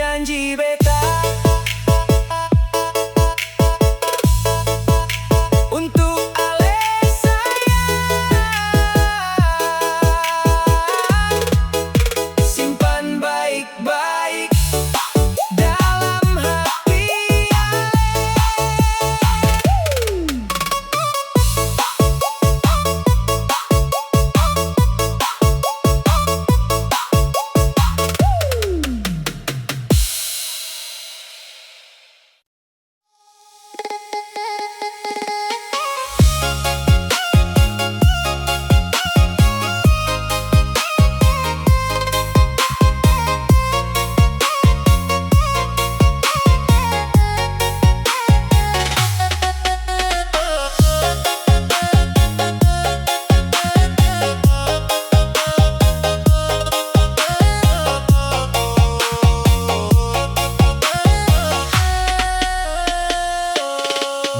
janji beta untuk ale sayang, simpan baik-baik dalam hati ale.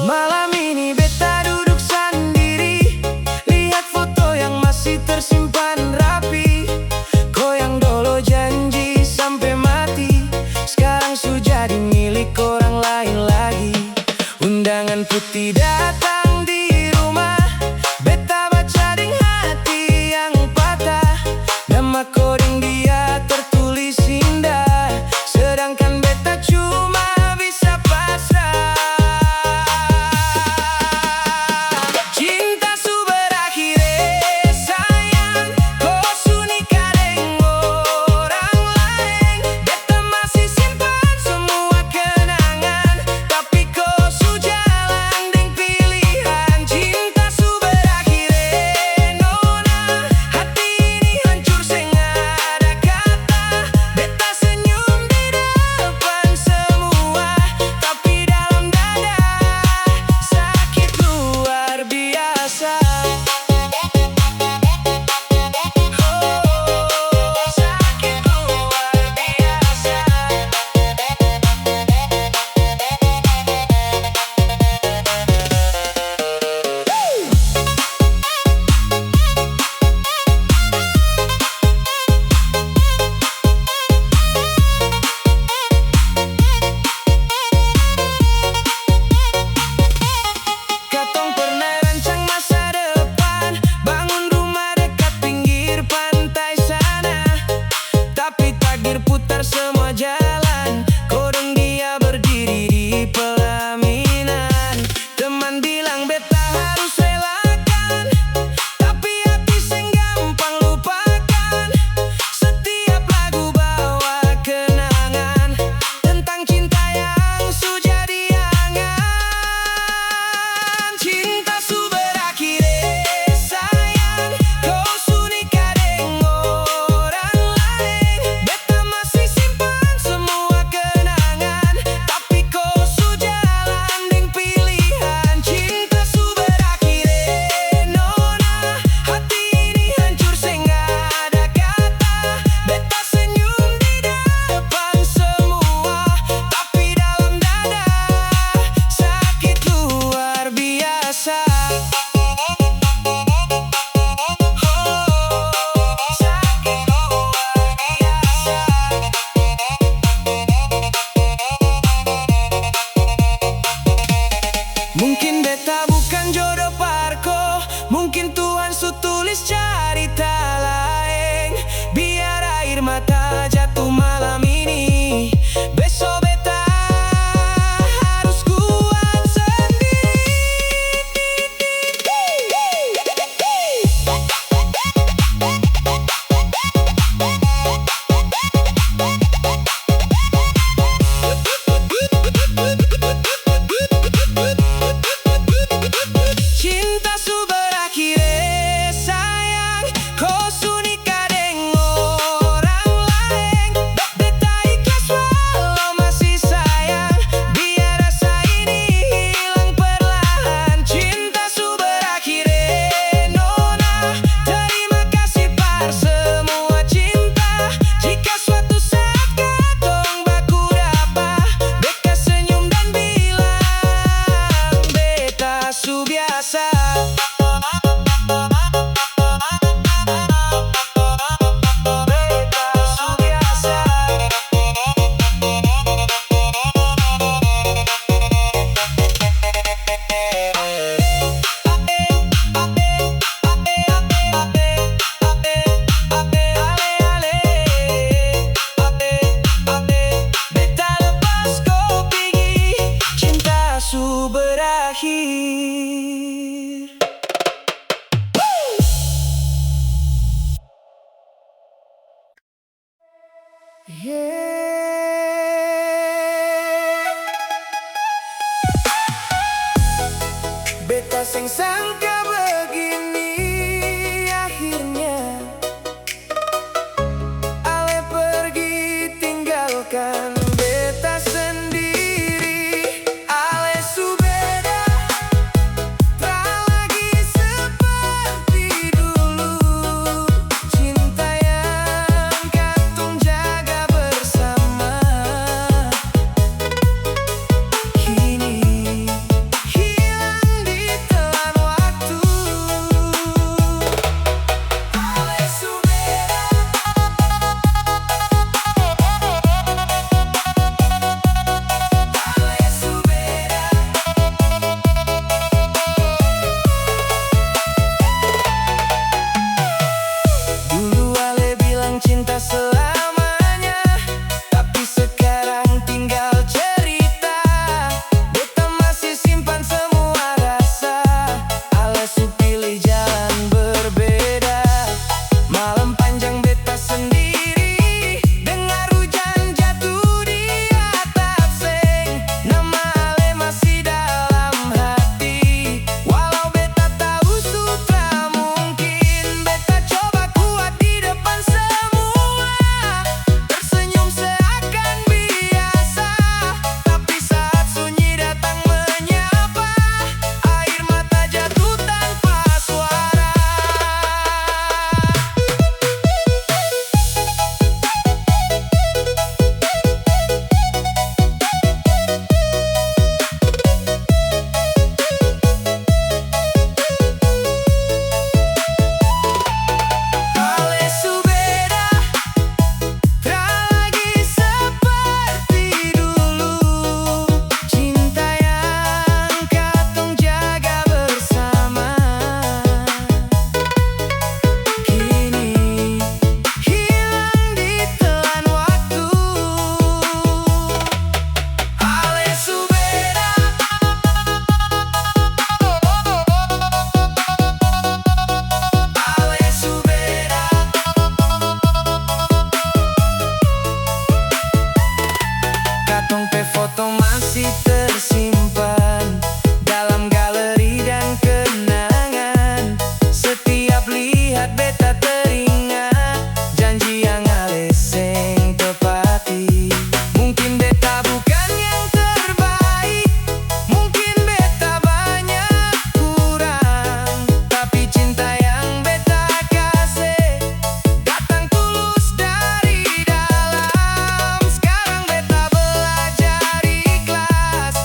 Malam ini beta duduk sendiri, lihat foto yang masih tersimpan rapi. Goyang dolo janji sampai mati, sekarang sudah jadi milik orang lain lagi. Undangan putih datang di rumah, beta baca ding hati yang patah. Nama koding dia tertulis indah, sedangkan beta cuma bisa pasrah. Cinta su berakhir sayang, kau su nikah dengan orang lain. Beta masih simpan semua kenangan, beta sing sangka begini akhirnya. Ale pergi tinggalkan beta sendiri. Ale su beda, tak lagi seperti dulu. Cinta yang katong jaga bersama kini hilang ditelan waktu. Ale su beda, ale su beda. Dulu Ale bilang cinta selamanya, tapi sekarang tinggal cerita. Beta masih simpan semua rasa. Ale su pilih jalan berbeda. Malam panjang beta sendiri, dengar hujan jatuh di atap seng. Nama Ale masih dalam hati. Walau beta tahu sutra mungkin, beta coba kuat di depan semua. Tersenyum seakan biasa, tapi saat sunyi datang menyapa, air mata jatuh tanpa suara. Ale su beda, tak lagi seperti dulu. Cinta yang katong jaga bersama kini hilang ditelan waktu. Ale su beda, ale su beda. Katong pe foto masih tersimpan dalam galeri dan kenangan. Setiap lihat beta teringat janji yang Ale seng tepati. Mungkin beta bukan yang terbaik, mungkin beta banyak kurang, tapi cinta yang beta kasih datang tulus dari dalam. Sekarang beta belajar ikhlas,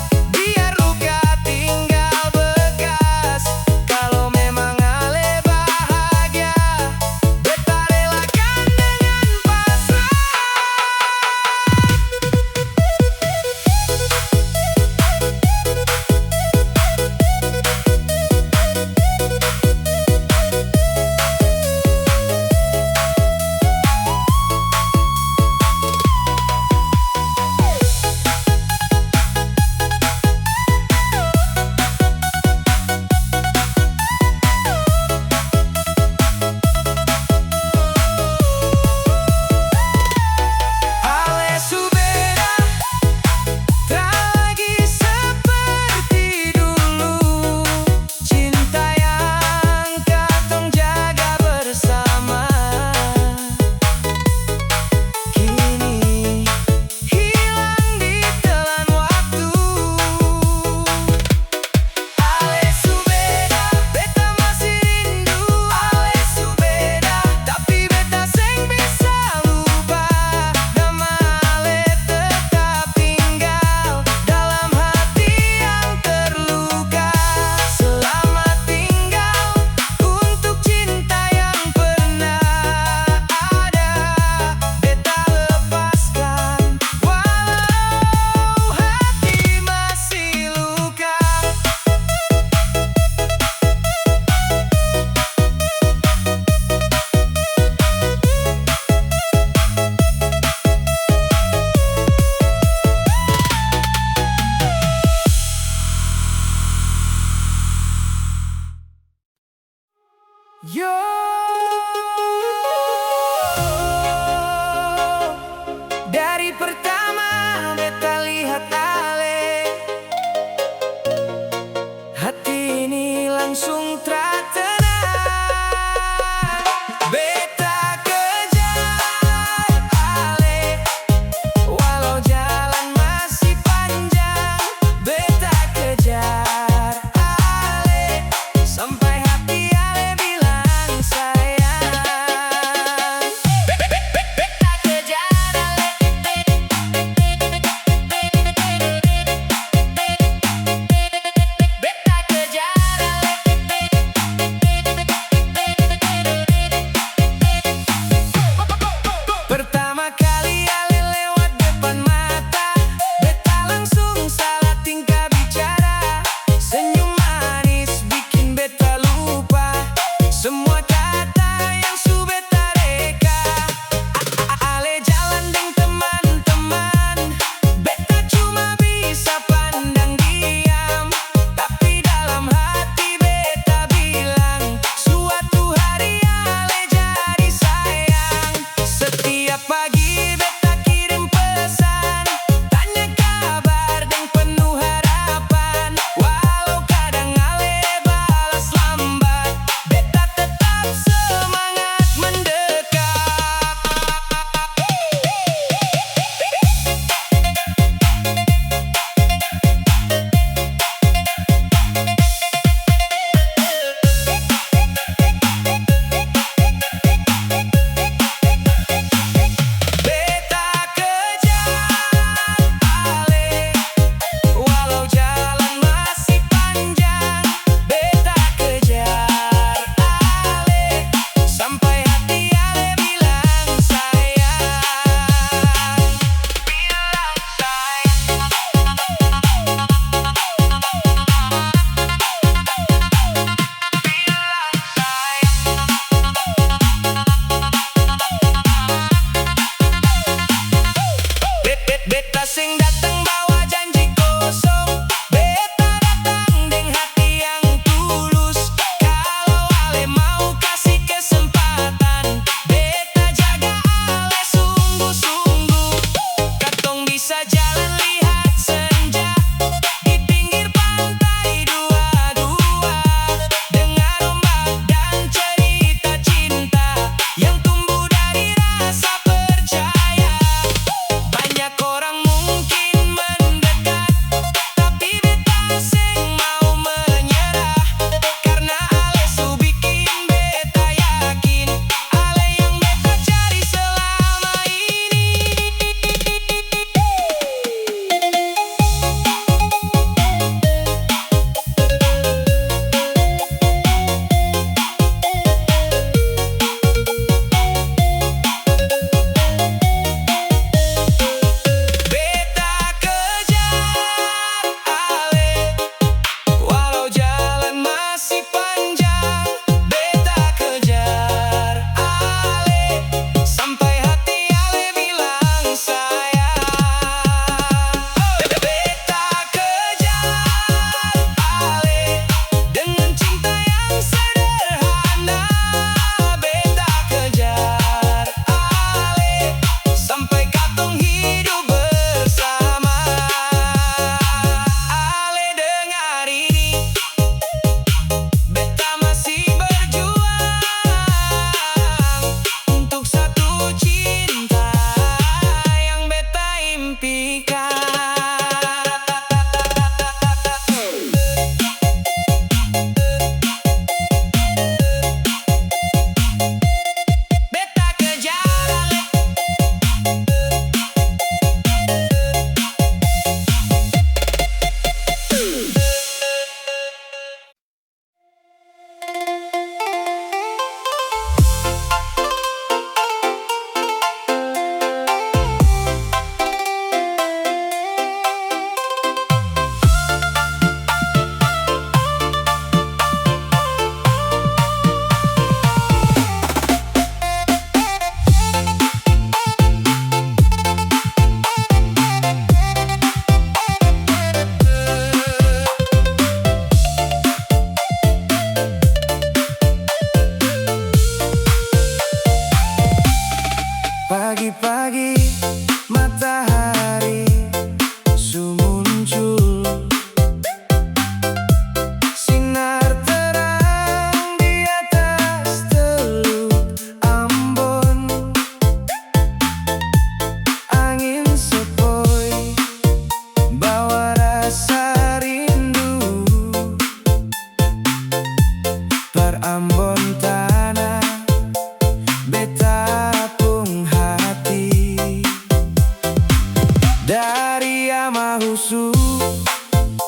Rahasia Mahusu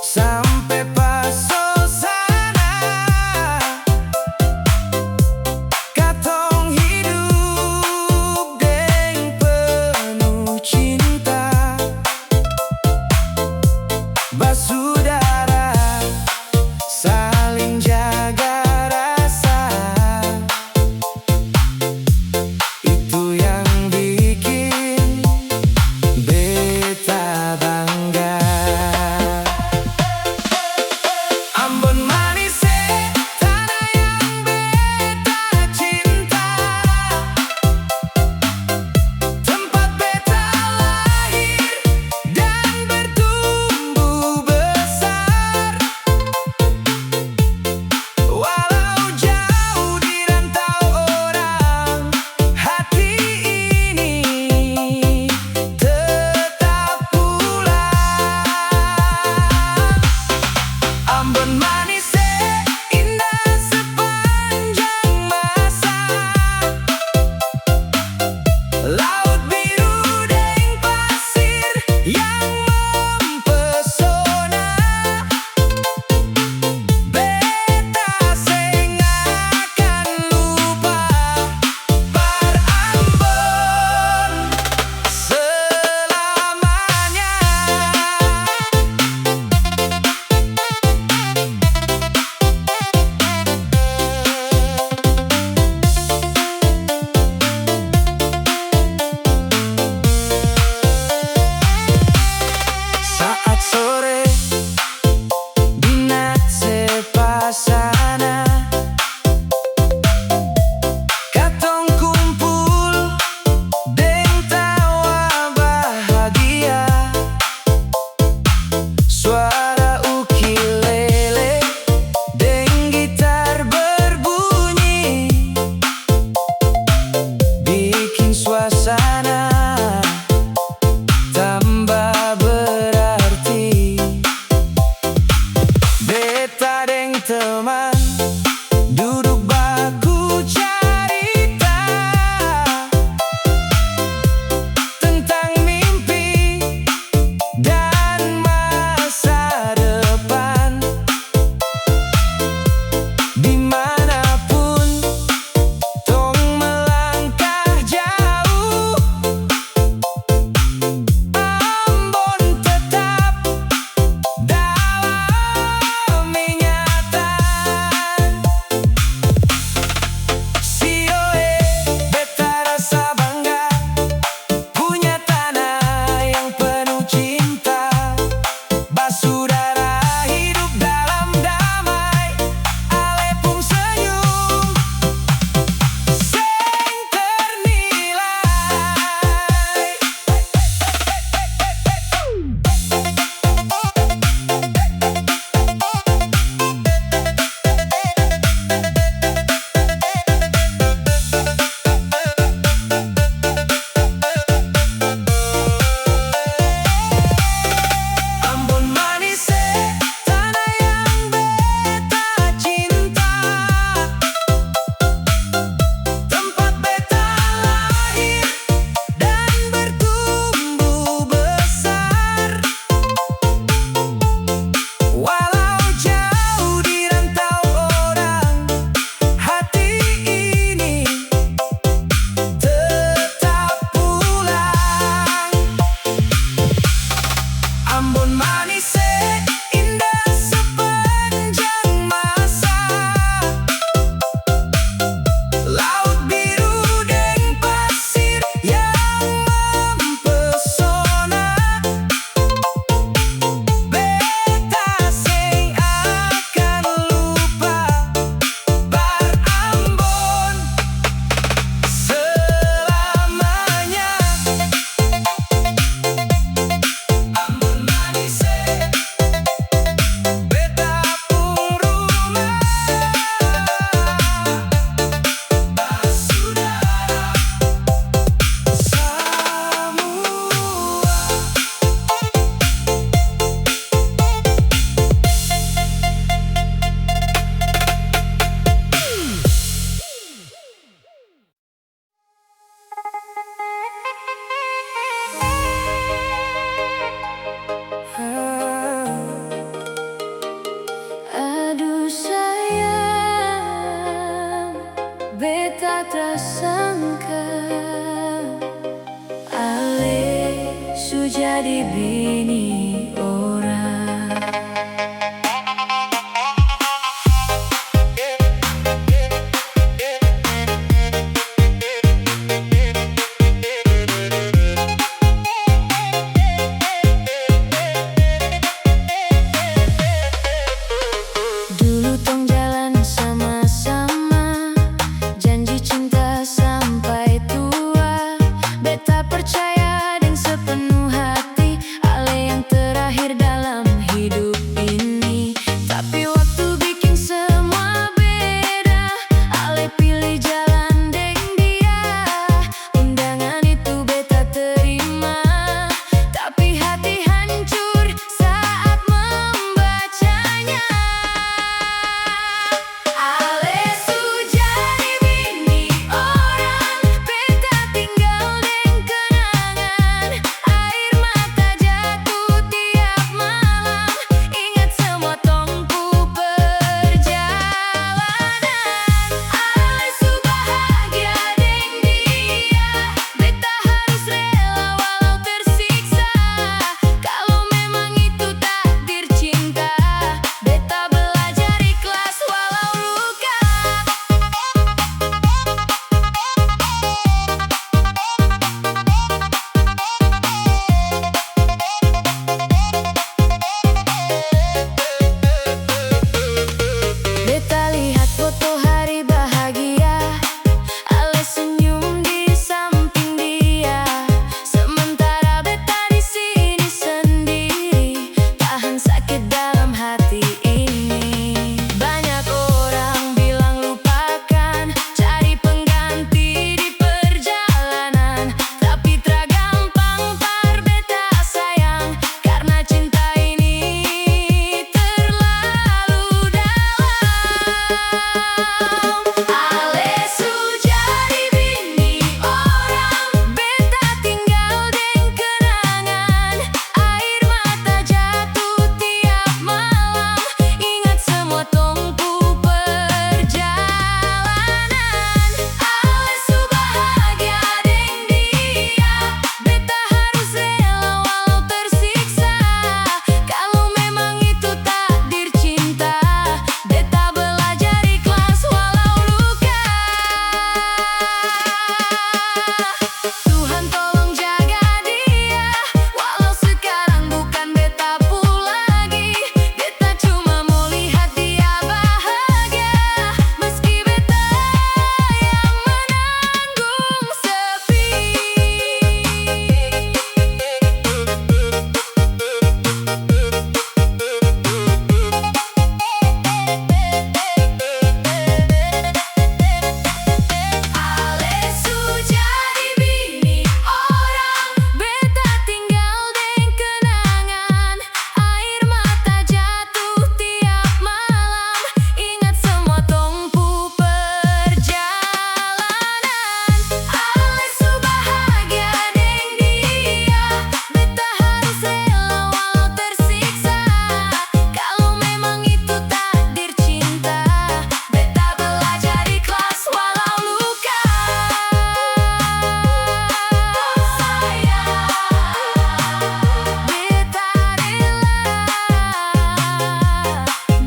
sampai Pasosana, katong hidup deng penuh cinta, basudara saling jaga rasa. Itu yang bikin beta bangga. Ambon manis, tanah yang beta cinta, tempat beta lahir dan bertumbuh besar. Walau jauh di rantau orang, hati ini tetap pulang. Ambon manis, indah sepanjang masa, laut biru deng pasir yang mempesona. Beta seng akan lupa Par Ambon selamanya. Saat sore di Natse Pasana, katong kumpul deng tawa bahagia. Suara ukulele deng gitar berbunyi, bikin suasana tambah berarti. Beta deng teman duduk baku cerita tentang mimpi dan masa depan. Dimanapun tong melangkah jauh, Ambon tetap dalam ingatan. Sioe, beta rasa bangga punya tanah yang penuh cinta, basudara hidup dalam damai, alepung senyum seng ternilai. Ambon manis, tanah yang beta cinta, tempat beta lahir dan bertumbuh besar. Walau jauh di rantau orang, hati ini tetap pulang. Ambon manis, indah sepanjang masa, laut biru deng pasir yang mempesona. Beta seng akan lupa Par Ambon selamanya. Ambon manis, jadi bini orang. Dulu tong jalan sama-sama, janji cinta sampai tua. Beta percaya dengan sepenuh hati, ale yang terakhir dalam hidup ini. Tapi waktu bikin semua beda, ale pilih jalan deng dia. Undangan itu beta terima, tapi hati hancur saat membacanya. Ale su jadi bini orang, beta tinggal deng kenangan. Air mata jatuh tiap malam, ingat semua tongku perjalanan. Ale su bahagia deng dia, beta harus rela walau tersiksa. Kalau memang itu takdir cinta, beta belajar ikhlas walau luka. Beta lihat foto hari bahagia, ale senyum di samping dia. Sementara beta di sini sendiri, tahan sakit dalam hati ini. Banyak orang bilang lupakan, cari pengganti di perjalanan. Tapi tergampang par beta sayang, karena cinta ini terlalu dalam. Ale su jadi bini orang, beta tinggal deng kenangan. Air mata jatuh tiap malam, ingat semua tongku perjalanan. Ale su bahagia deng dia, beta harus rela walau tersiksa. Kalau memang itu takdir cinta, beta belajar ikhlas walau luka. Tuhan tolong jaga dia, walau sekarang bukan beta pu lagi. Beta cuma mau lihat dia bahagia, meski beta yang menanggung sepi. Ale su jadi bini orang, beta tinggal deng kenangan. Air mata jatuh tiap malam, ingat semua tongku perjalanan. Ale su bahagia deng dia, beta harus rela walau tersiksa. Kalau memang itu takdir cinta, beta belajar ikhlas walau luka. Sayang, beta rela,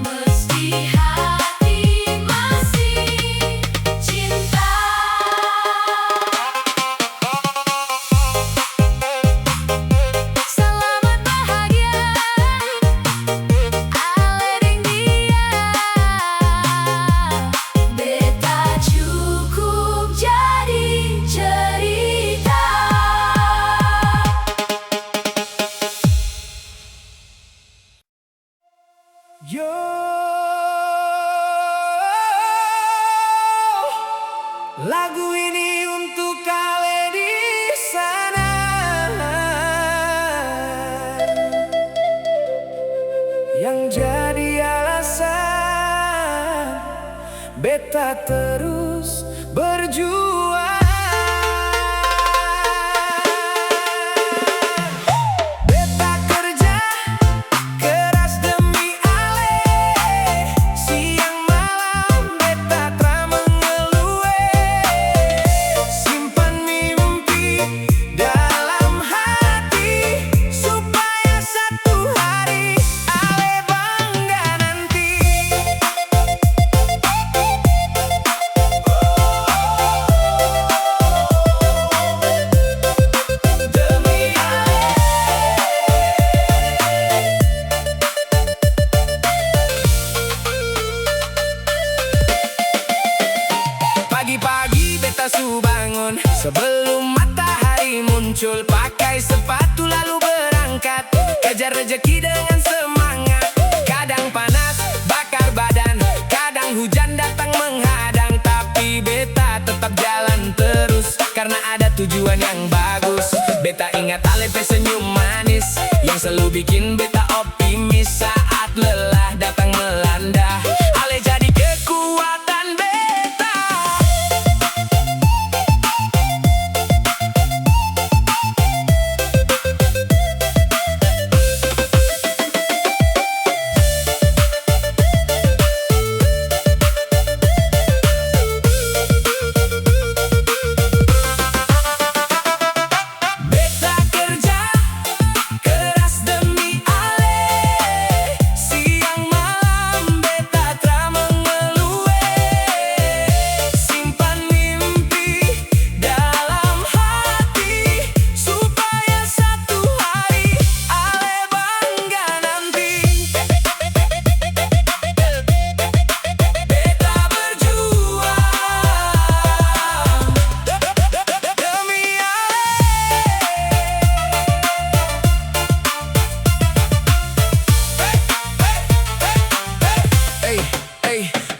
meski hati masih cinta. Selamat bahagia, ale deng dia. Beta cukup jadi cerita. Yo, lagu ini untuk kalian di sana yang jadi alasan beta terus berjuang. Beta kerja keras demi ale, siang malam beta tra mengeluh. Simpan mimpi dalam hati, tetap jalan terus karena ada tujuan yang bagus. Beta ingat Ale pe senyum manis yang selalu bikin beta optimis saat lelah datang melanda. Ale jadi kekuatan beta. Beta kerja keras demi Ale, siang malam beta tra mengeluh. Simpan mimpi dalam hati supaya satu hari Ale bangga nanti. Beta berjuang demi Ale.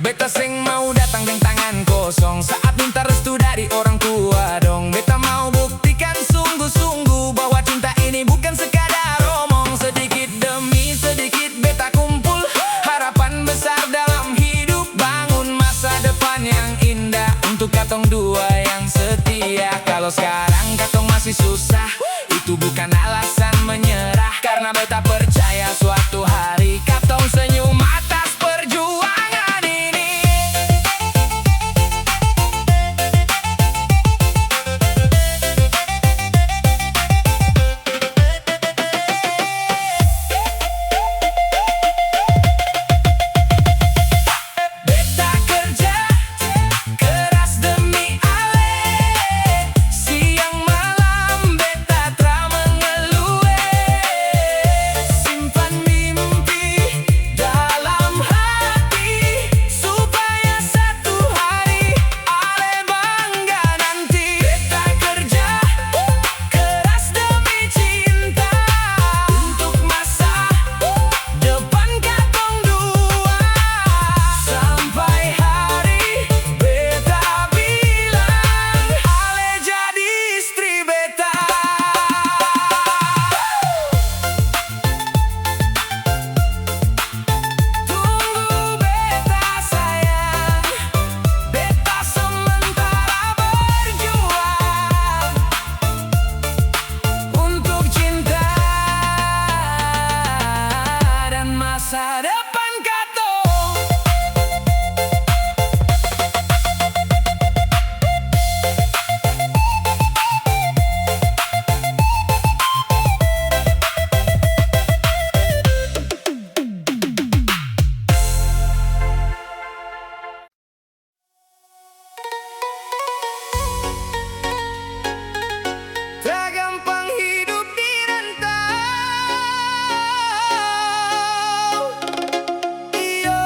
Beta seng mau datang dengan tangan kosong saat minta restu dari orang tua dong. Beta mau buktikan sungguh-sungguh bahwa cinta ini bukan sekadar omong. Sedikit demi sedikit beta kumpul harapan besar dalam hidup, bangun masa depan yang indah untuk katong dua yang setia. Kalau sekarang katong masih susah, itu bukan alasan menyerah, karena beta percaya suatu hari katong senyum atas perjuangan ini. Beta kerja keras demi Ale, siang malam beta tra mengeluh. Simpan mimpi dalam hati supaya satu hari Ale bangga nanti. Beta kerja keras demi cinta untuk masa depan katong dua, sampai hari beta bilang Ale jadi istri beta. Tunggu beta sayang, beta sementara berjuang untuk cinta dan masa depan katong. Tak gampang hidup di rantau. Iyo,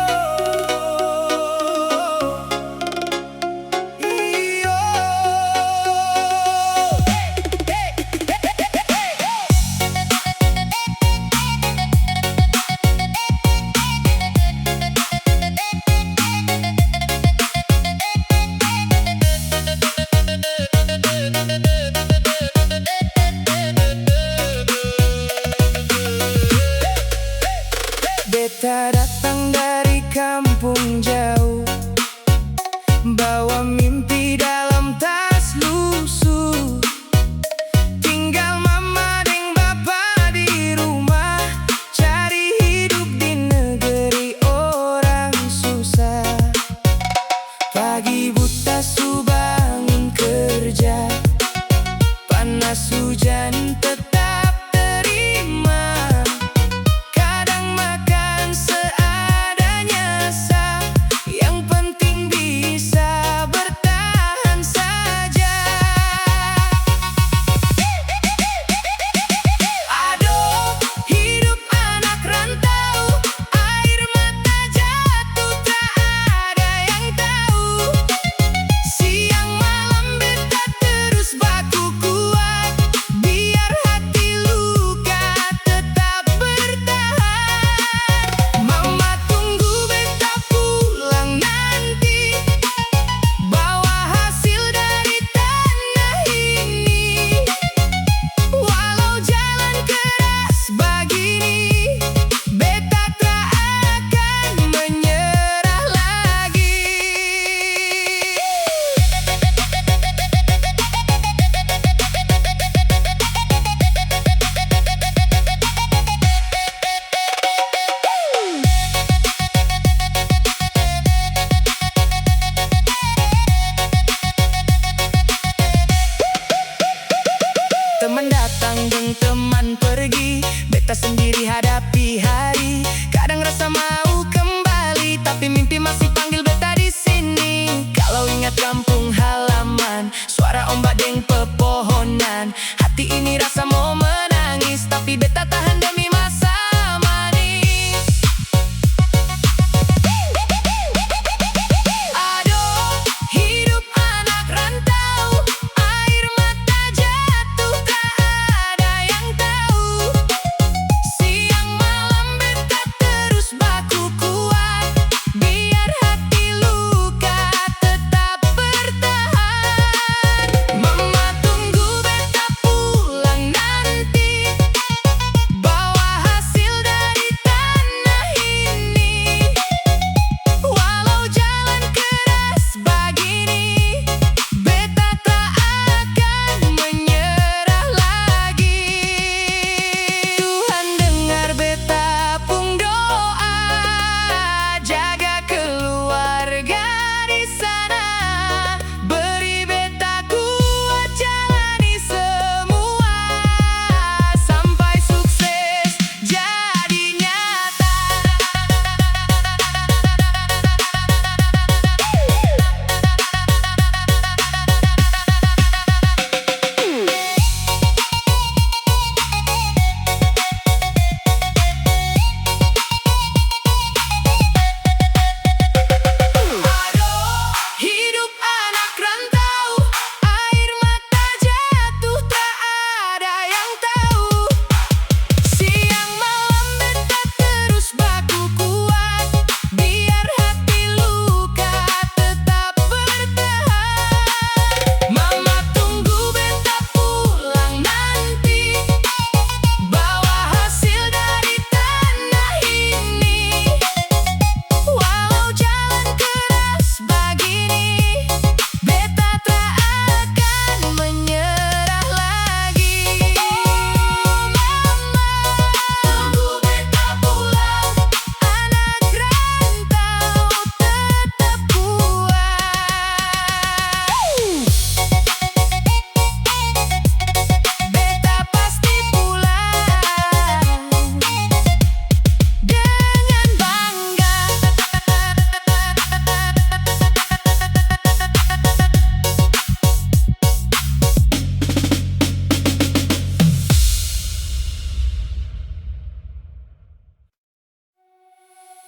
iyo. Beta datang dari kampung jauh, bawa mimpi dalam tas lusuh. Tinggal mama deng bapa di rumah, cari hidup di negeri orang susah. Pagi buta su bangun kerja, panas hujan tetap terima. Kadang makan seadanya, yang penting bisa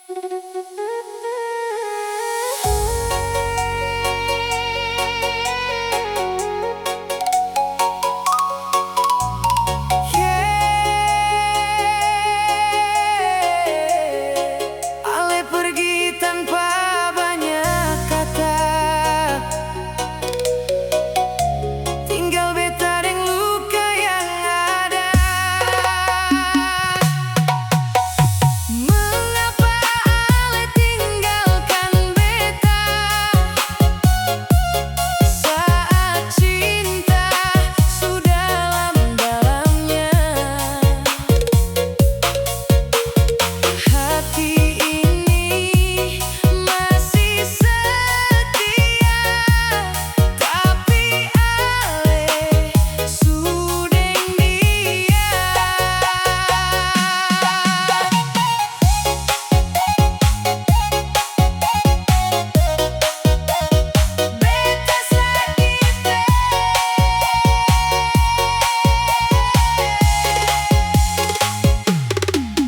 Ale pergi tanpa banyak kata, tinggal beta deng luka yang ada. Mengapa Ale tinggalkan beta saat cinta sudah dalam-dalamnya? Hati ini masih setia, tapi Ale sudeng dia. Beta sakit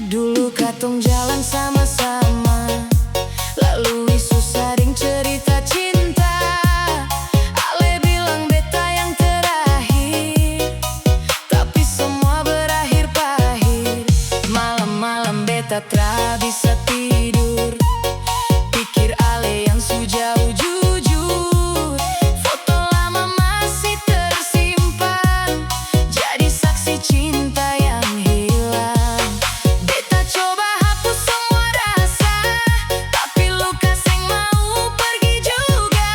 dulu katong jalan sama-sama, lalui susah ding cerita cinta. Ale bilang beta yang terakhir, tapi semua berakhir pahit. Malam-malam beta tak bisa tidur, pikir Ale yang sejauh jujur. Foto lama masih tersimpan, jadi saksi cinta yang hilang. Beta coba hapus semua rasa, tapi luka seng mau pergi juga.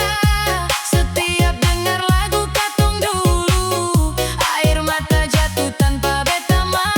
Setiap dengar lagu katong dulu, air mata jatuh tanpa beta mau.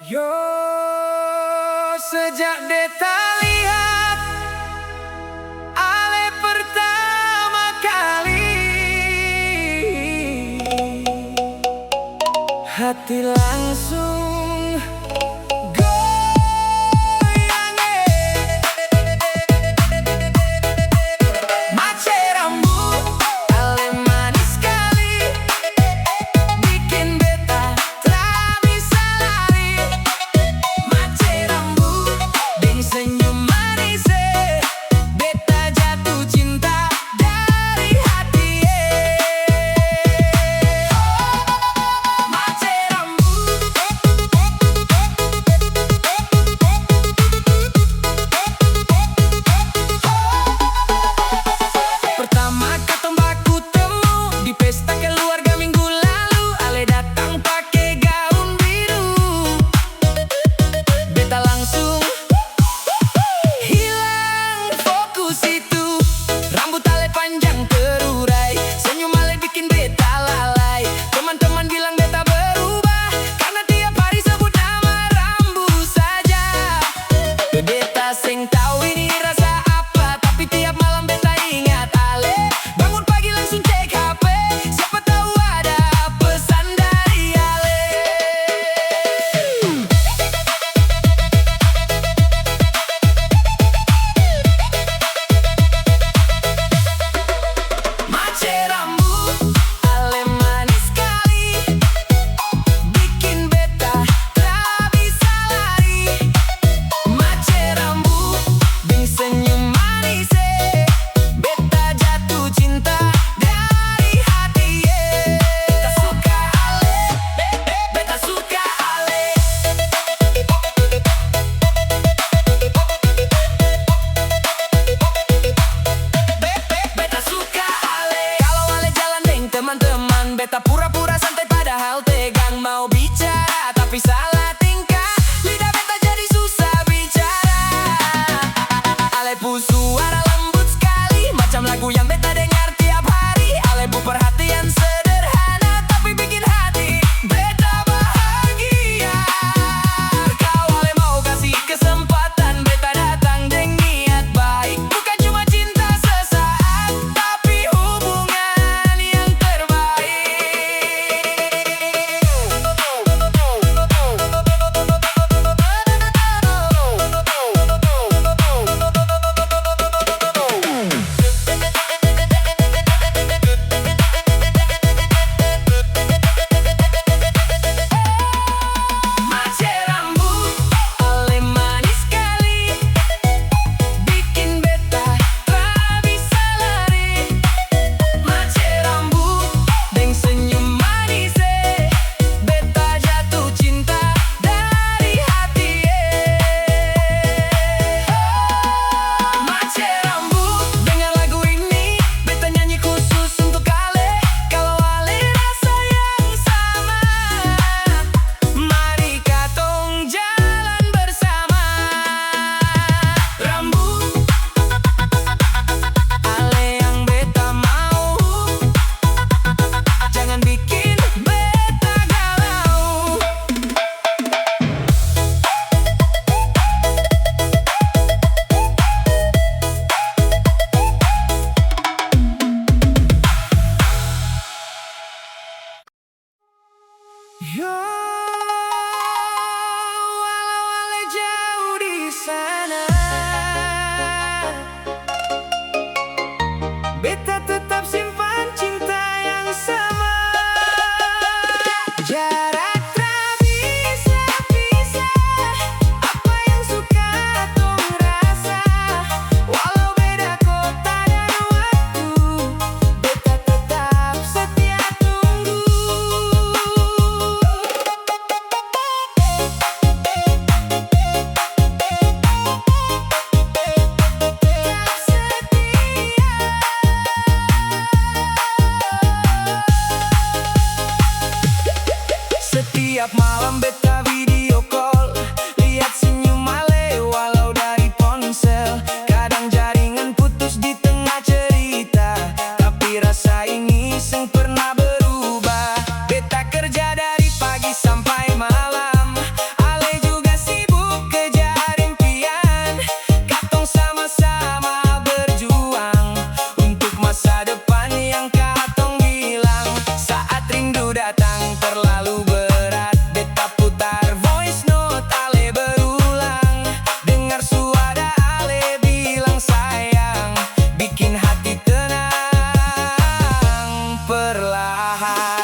Yo, sejak beta lihat Ale pertama kali, hati langsung goyang. Mace rambut, Ale manis sekali, bikin beta tak bisa lari. Mace rambut, deng senyum manis, beta jatuh cinta dari hati. Mace rambut, pertama katong baku temu di pesta keluarga minggu lalu. Ale datang pakai gaun biru, beta langsung hilang fokus itu. Rambut Ale panjang terurai, senyum Ale bikin beta lalai. Teman-teman bilang beta berubah karena tiap hari sebut nama rambut saja. Beta seng tahu ini rasa apa, tapi tiap malam beta ingat Ale. Bangun pagi langsung cek HP, siapa tahu ada pesan dari Ale. Mace rambut, Ale manis sekali, bikin beta tak bisa lari. Mace rambut, deng senyum manis, beta jatuh cinta dari hati. Beta suka Ale, beta suka Ale. Beta suka Ale. Kalau Ale jalan deng teman-teman, beta pura-pura santai padahal tegang. Mau bicara tapi salah tingkah, lidah beta jadi susah bicara. Ale pu suara lembut sekali, macam lagu yang beta dengar tiap hari. Ale pu perhatian sederhana tapi bikin hati beta bahagia. Kau Ale mau kasih kesempatan, beta datang deng niat baik. Bukan cuma cinta sesaat, tapi hubungan yang terbaik. Mace rambut, Ale manis sekali, bikin beta tak bisa lari. Mace rambut, deng senyum manis, beta jatuh cinta dari hati. Mace rambut, dengar lagu ini, beta nyanyi khusus untuk Ale. Kalau Ale rasa yang sama, mari katong jalan bersama. Rambut, Ale yang beta mau, jangan bikin beta galau. Yo, walau Ale jauh di sana, beta tetap simpan cinta yang sama. Jarak tak bisa pisah apa yang suka tong rasa. Walau beda kota dan waktu, beta tetap setia tunggu. Setiap malam beta video call, lihat senyum Ale walau dari ponsel. Kadang jaringan putus di tengah cerita, tapi rasa ini seng pernah berubah. Beta kerja dari pagi sampai malam, Ale datang terlalu berat. Beta putar voice note Ale berulang. Dengar suara Ale bilang sayang, bikin hati tenang perlahan.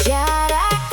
Jarak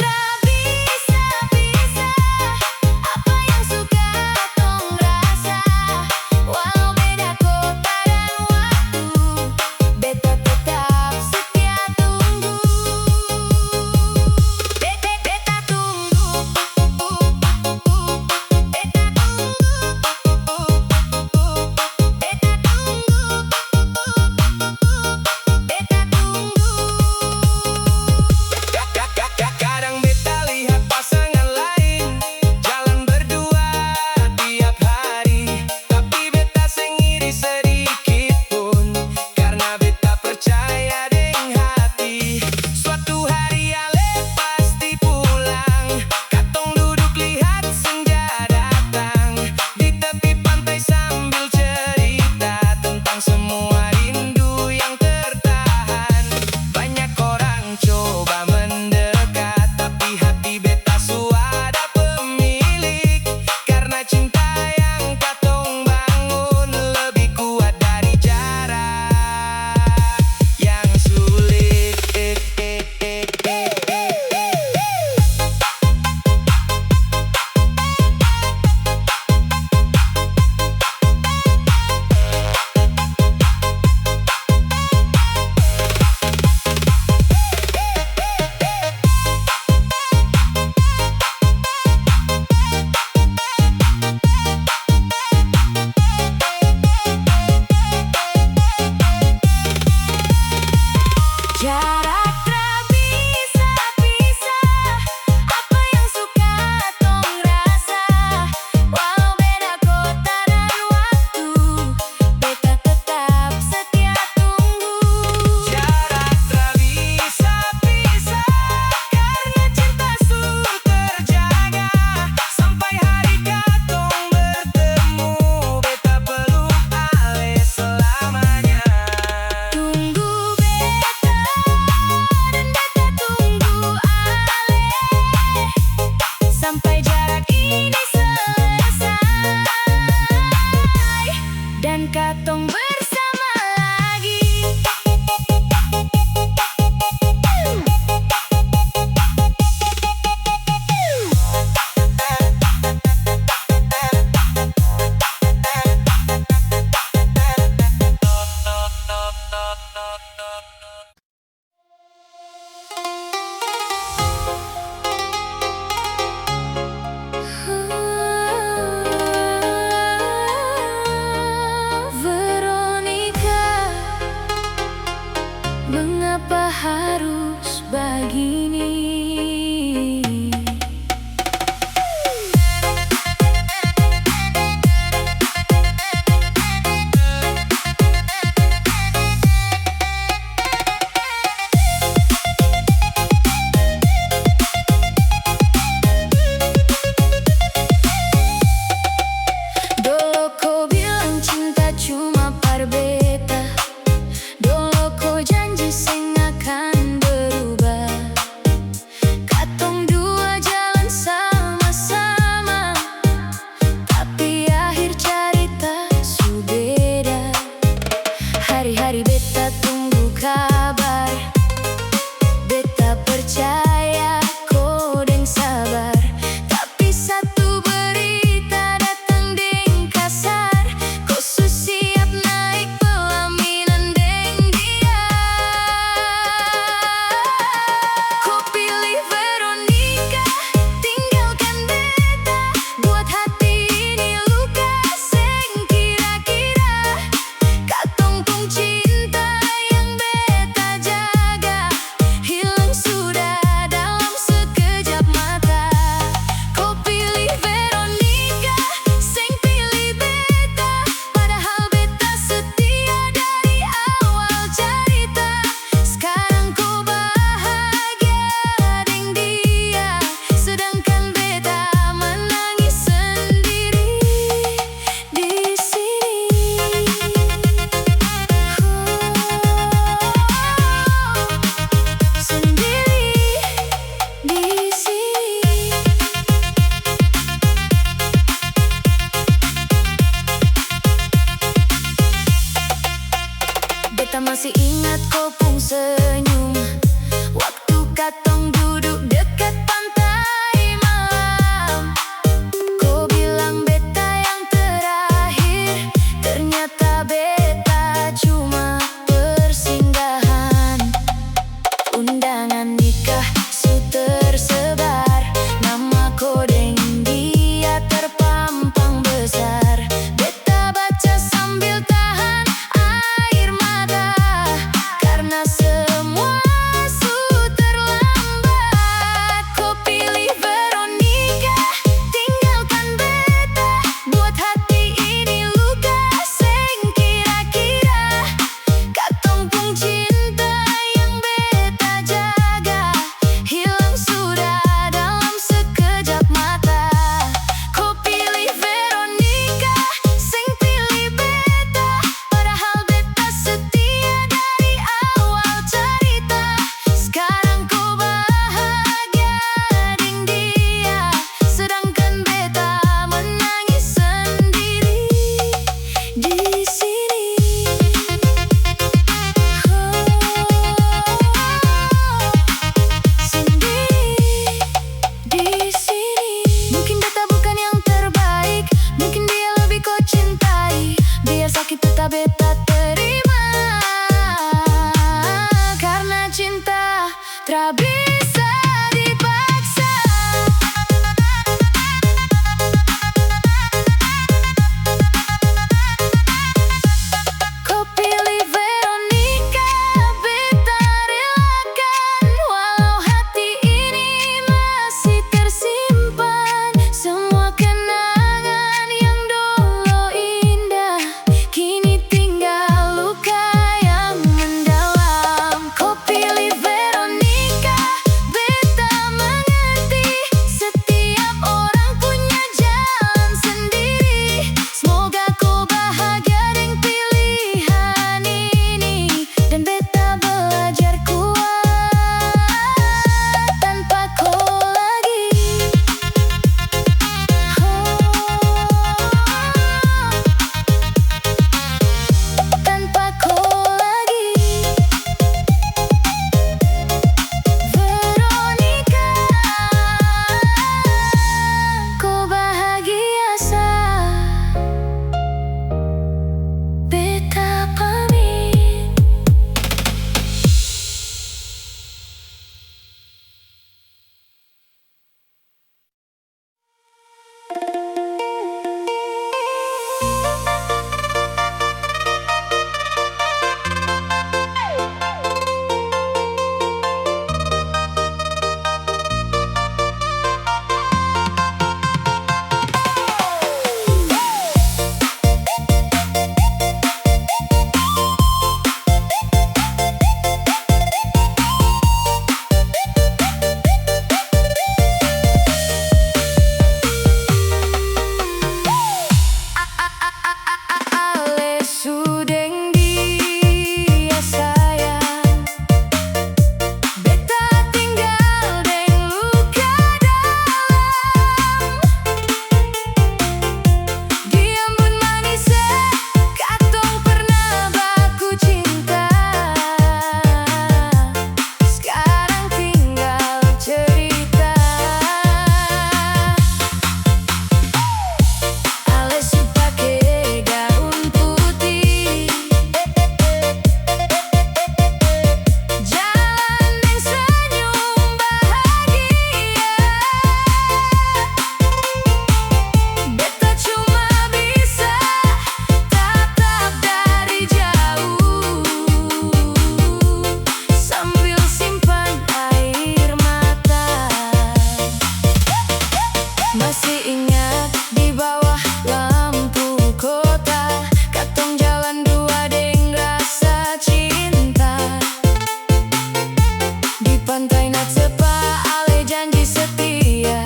janji setia.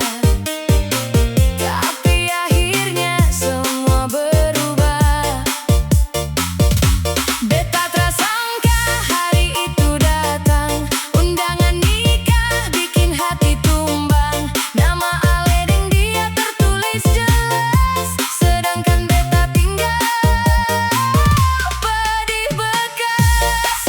Tapi akhirnya semua berubah. Beta tak sangka hari itu datang. Undangan nikah bikin hati tumbang. Nama Ale deng dia tertulis jelas, sedangkan beta tinggal pedih bekas.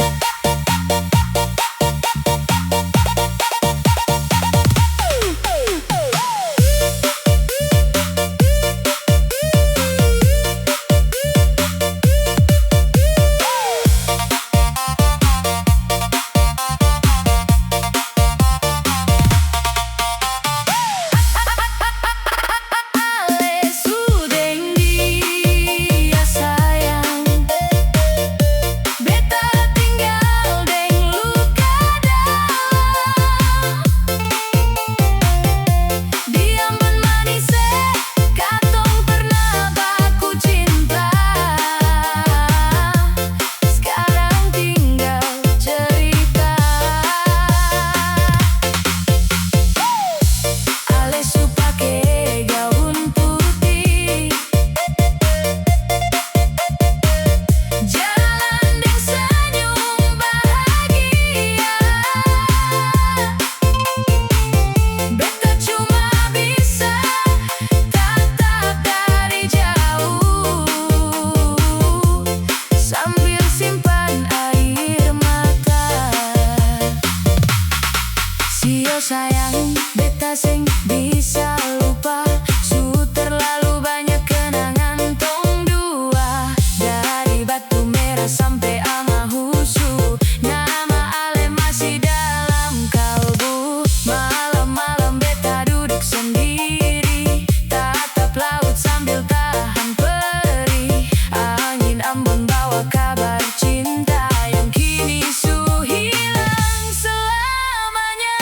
Ale sudeng dia sayang, beta tinggal deng luka dalam. Diam ban manis katong pernah baku cinta. Sekarang tinggal cerita. Ale su pake gaun putih, jalan deng senyum bahagia. Beta cuma bisa tatap dari jauh sambil simpan air mata. Sio sayang, beta seng bisa lupa. Su terlalu banyak kenangan tong dua. Dari Batu Merah sampai Amahusu, nama Ale masih dalam kalbu. Malam-malam beta duduk sendiri, tatap laut sambil tahan perih. Angin ambon bawa kabar cinta yang kini su hilang selamanya.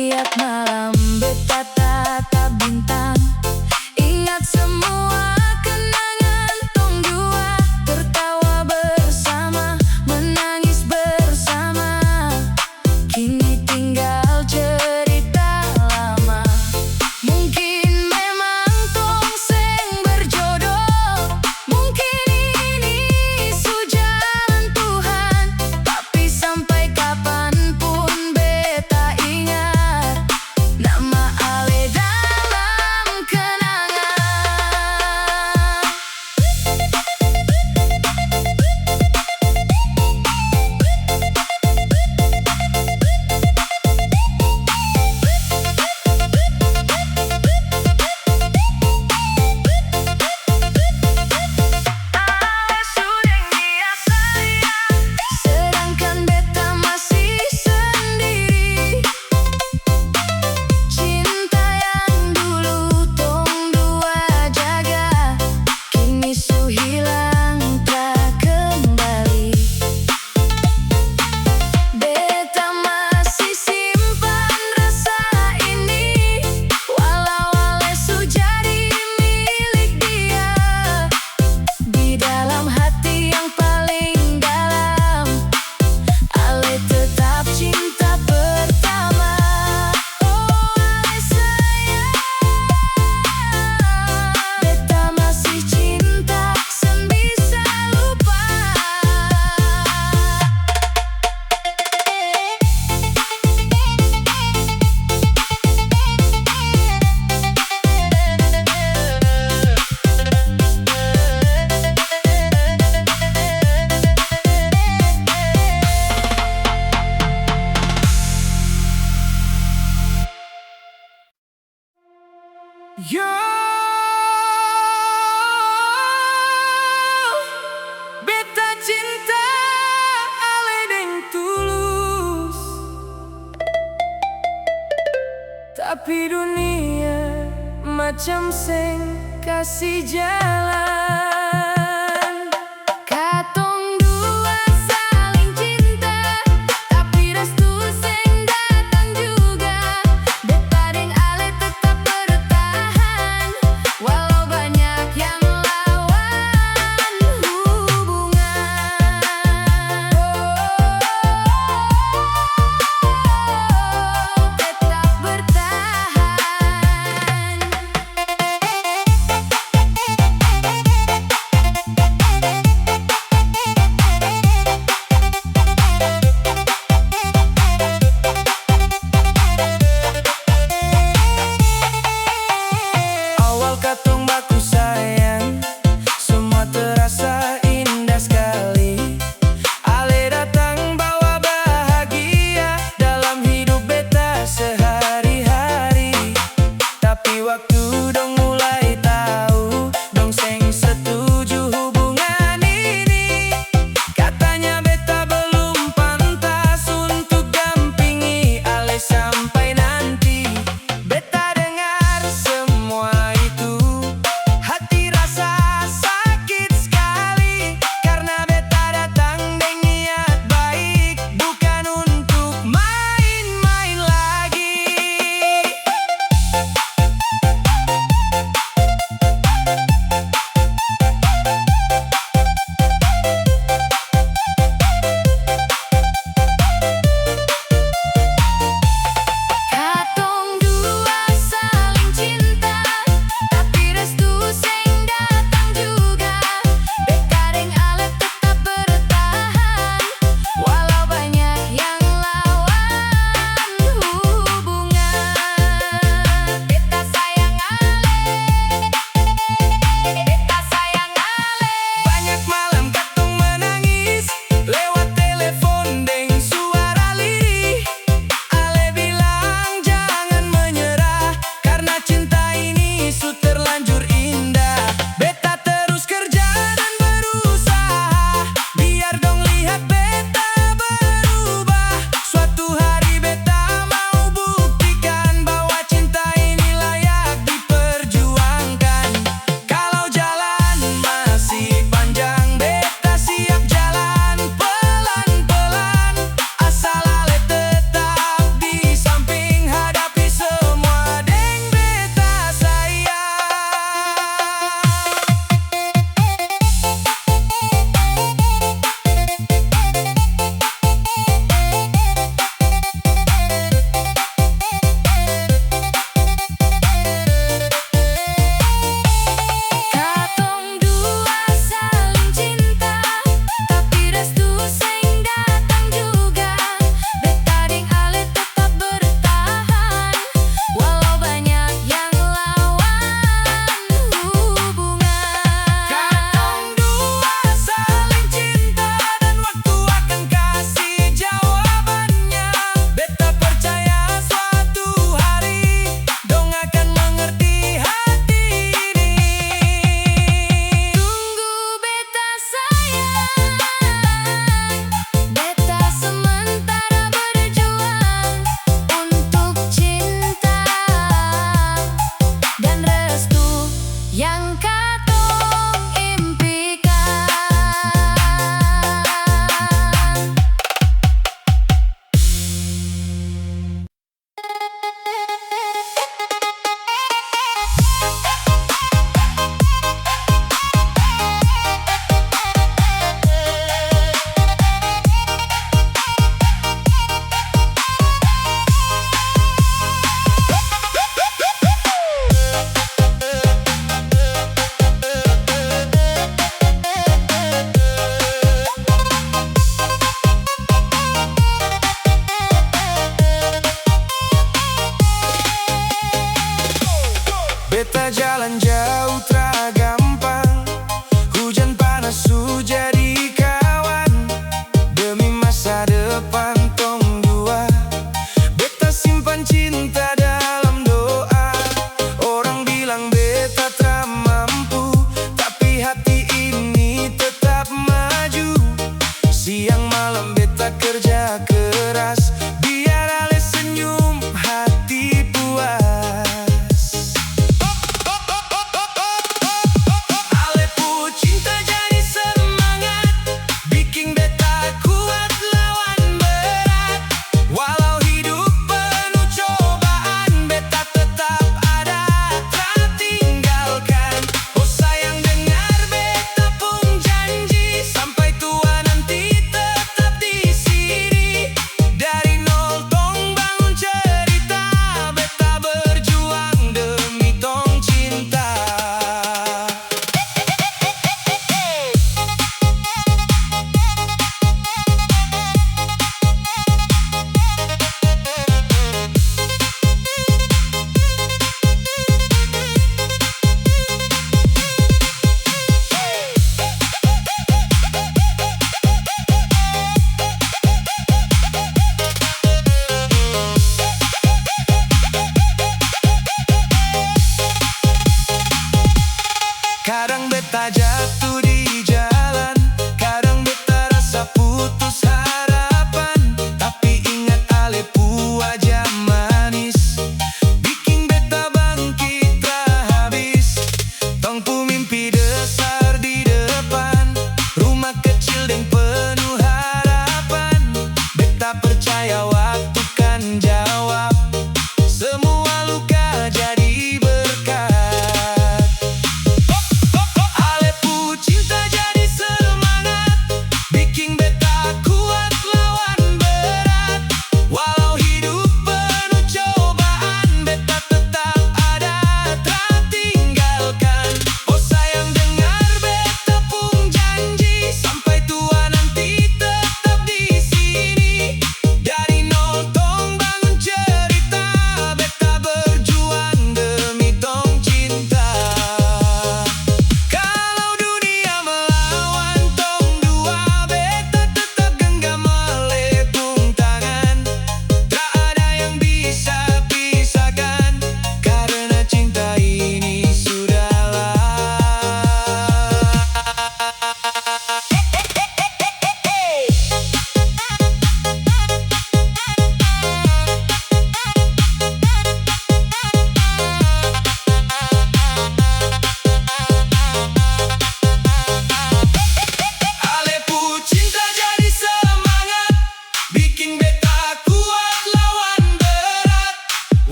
Tiap malam beta tatap bintang, ingat semua kenangan tong dua, tertawa bersama, menangis bersama. Kini tinggal cerita lama. Mungkin memang tong seng berjodoh, mungkin ini sujalan Tuhan. Tapi sampai kapanpun beta ingat nama ale dalam kenangan. Ale sudah dia sayang, sedangkan beta masih sendiri. Cinta yang dulu tong dua jaga, kini su hilang tak kembali. Beta masih simpan rasa ini, walau ale su jadi milik dia. Di dalam hati yang paling dalam, ale tetap cinta pertama. Oh ale sayang, beta masih cinta, sen bisa lupa. Yo, beta cinta ale deng tulus, tapi dunia macam seng kasih jalan.